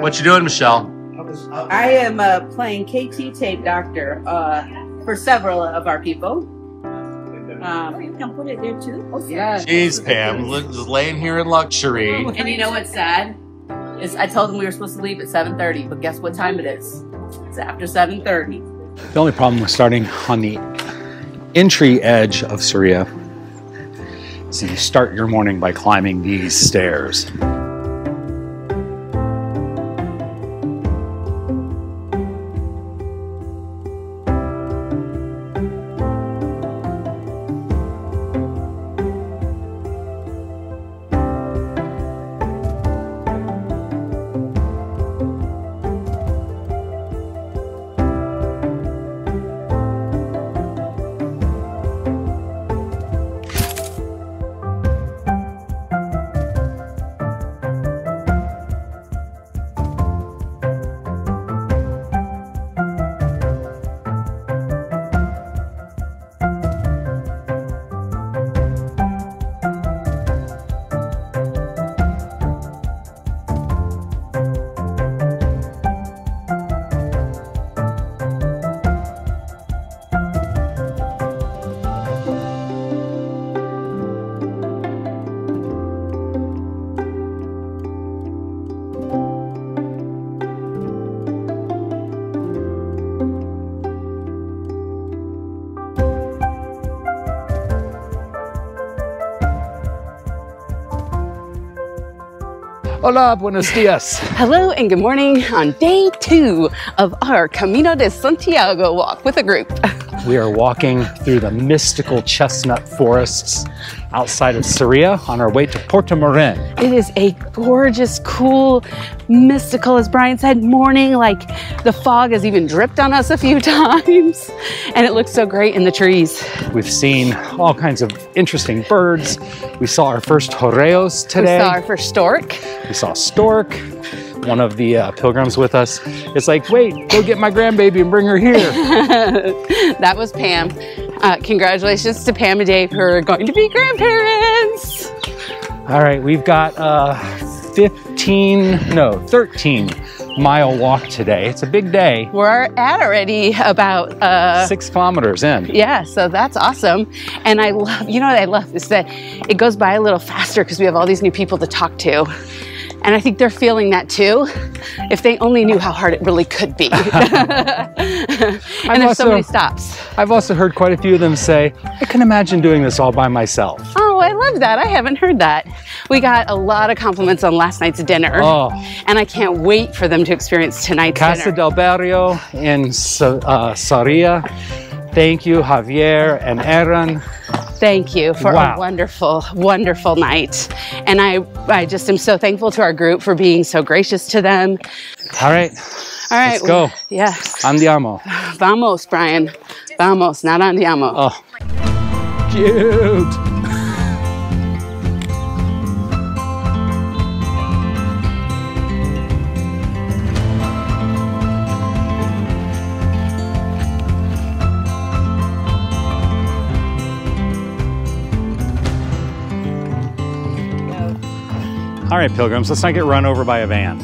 What you doing, Michelle? I am playing KT tape doctor for several of our people. You can put it there too. Oh, yeah. Jeez, Pam, just laying here in luxury. And you know what's sad? Is I told them we were supposed to leave at 7:30, but guess what time it is? It's after 7:30. The only problem with starting on the entry edge of Sarria is you start your morning by climbing these stairs. Hola, buenos dias. Hello and good morning on day 2 of our Camino de Santiago walk with a group. We are walking through the mystical chestnut forests outside of Sarria on our way to Portomarin. It is a gorgeous, cool, mystical, as Brian said, morning. Like the fog has even dripped on us a few times and it looks so great in the trees. We've seen all kinds of interesting birds. We saw our first jorreos today. We saw our first stork. We saw a stork. One of the pilgrims with us is like, wait, go get my grandbaby and bring her here. That was Pam. Congratulations to Pam and Dave, who are going to be grandparents. All right, we've got 13-mile walk today. It's a big day. We're at already about 6 kilometers in. Yeah, so that's awesome. And I love, you know what I love is that it goes by a little faster because we have all these new people to talk to. And I think they're feeling that too, if they only knew how hard it really could be. And there's so many stops. I've also heard quite a few of them say, I can imagine doing this all by myself. Oh, I love that. I haven't heard that. We got a lot of compliments on last night's dinner. Oh. And I can't wait for them to experience tonight's Casa dinner. del Barrio in Sarria. Thank you, Javier and Aaron. Thank you for a wonderful, wonderful night. And I just am so thankful to our group for being so gracious to them. All right. Let's go. Yeah. Andiamo. Vamos, Brian. Vamos, not andiamo. Oh, cute. All right, pilgrims, let's not get run over by a van.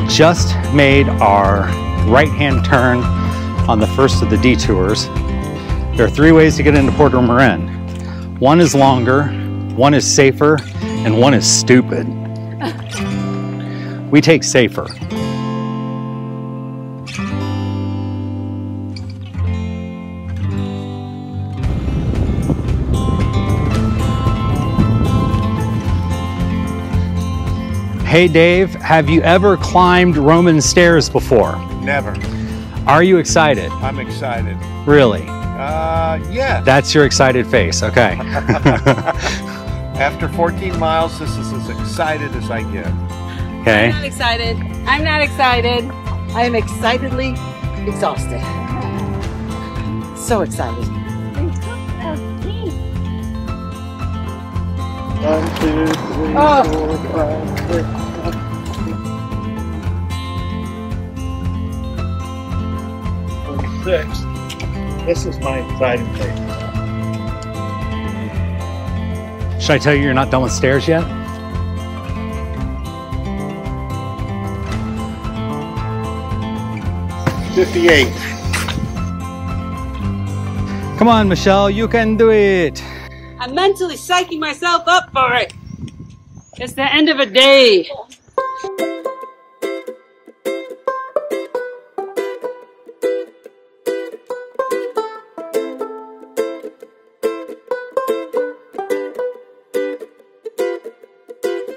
just made our right-hand turn on the first of the detours. There are 3 ways to get into Portomarin. One is longer, one is safer, and one is stupid. We take safer. Hey Dave, have you ever climbed Roman stairs before? Never. Are you excited? I'm excited. Really? Yeah. That's your excited face, okay. After 14 miles, this is as excited as I get. Okay. I'm not excited. I'm not excited. I am excitedly exhausted. So excited. 1, 2, 3, 4, 5, 6. This is my exciting face. Should I tell you you're not done with stairs yet? $58. Come on, Michelle, you can do it. I'm mentally psyching myself up for it. It's the end of a day.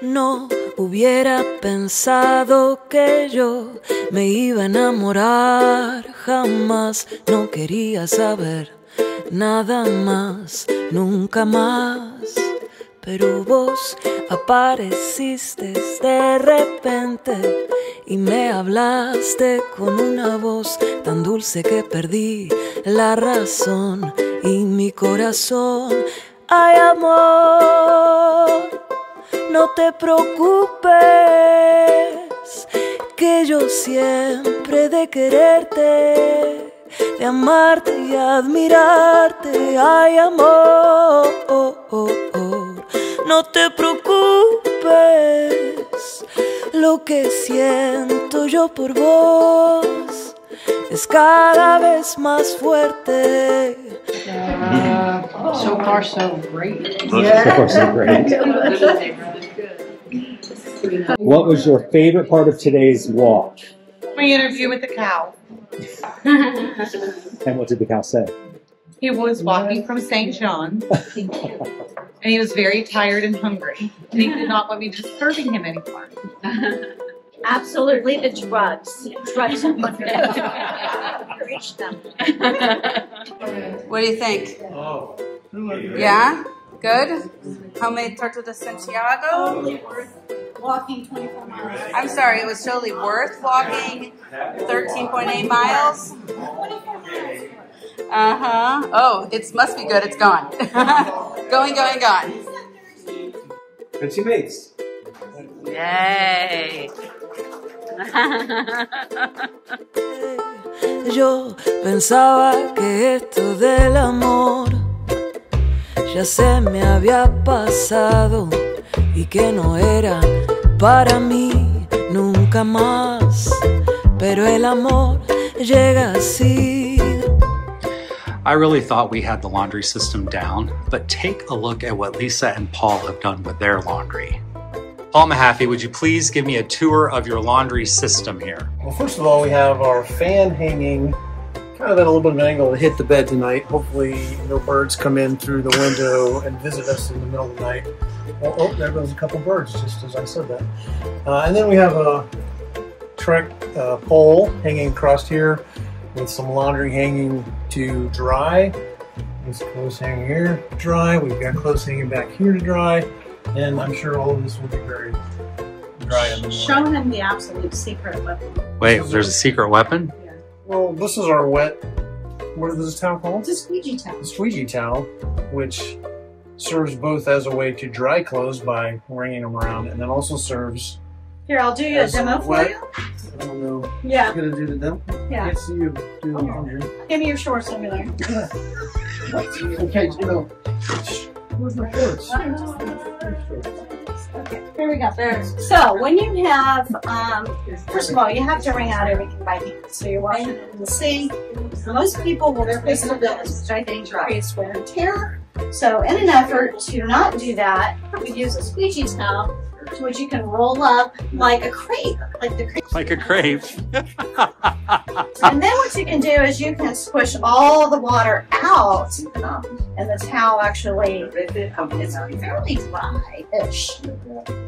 No hubiera pensado que yo me iba a enamorar, jamás no quería saber nada más, nunca más. Pero vos apareciste de repente y me hablaste con una voz tan dulce que perdí la razón y mi corazón. Ay, amor, no te preocupes, que yo siempre he de quererte, de amarte y admirarte. Ay, amor, no te preocupes, lo que siento yo por vos es cada vez más fuerte. So far, so great. So far, so great. What was your favorite part of today's walk? My interview with the cow. And what did the cow say? He was walking from St. John, and he was very tired and hungry, and he did not want me disturbing him anymore. Absolutely, the drugs. Drugs are what encourage them. What do you think? Yeah? Good? Homemade torta de Santiago? Walking 24 miles. I'm sorry, it was totally worth walking 13.8 miles? Uh-huh. Oh, it must be good. It's gone. Going, going, gone. Fancy mates. Yay. Yo pensaba que esto del amor ya se me había pasado y que no era para mí nunca más, pero el amor llega así. I really thought we had the laundry system down, but take a look at what Lisa and Paul have done with their laundry. Paul Mahaffey, would you please give me a tour of your laundry system here? Well, first of all, we have our fan hanging kind of at a little bit of an angle to hit the bed tonight. Hopefully no birds come in through the window and visit us in the middle of the night. Oh, there goes a couple birds, just as I said that. And then we have a Trek pole hanging across here with some laundry hanging to dry. There's clothes hanging here to dry. We've got clothes hanging back here to dry. And I'm sure all of this will be very dry in the morning. Show him the absolute secret weapon. Wait, there's a secret weapon? Yeah. Well, this is our wet, what is this towel called? It's a squeegee towel. A squeegee towel, which serves both as a way to dry clothes by wringing them around, and then also serves... Here, I'll do you a demo for you. I don't know. Yeah. You're going to do the demo? Yeah. I can't see you do the laundry. Give me your shorts over there. Okay, you know. Where's my shorts? Okay, here we go. So when you have, first of all, you have to wring out everything by hand. So you're washing it in the sink. Most people will twist the bills, which I think creates wear and tear. So in an effort to not do that, we use a squeegee towel, which you can roll up like a crepe, like the crepe. Like a crepe. And then what you can do is you can squish all the water out, and the towel actually is fairly dry-ish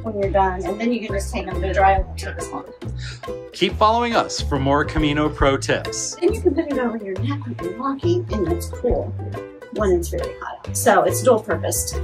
when you're done. And then you can just take them to dry. It won't take as long. Keep following us for more Camino Pro tips. And you can put it over your neck when you're walking, and it's cool when it's very hot out. So it's dual-purposed.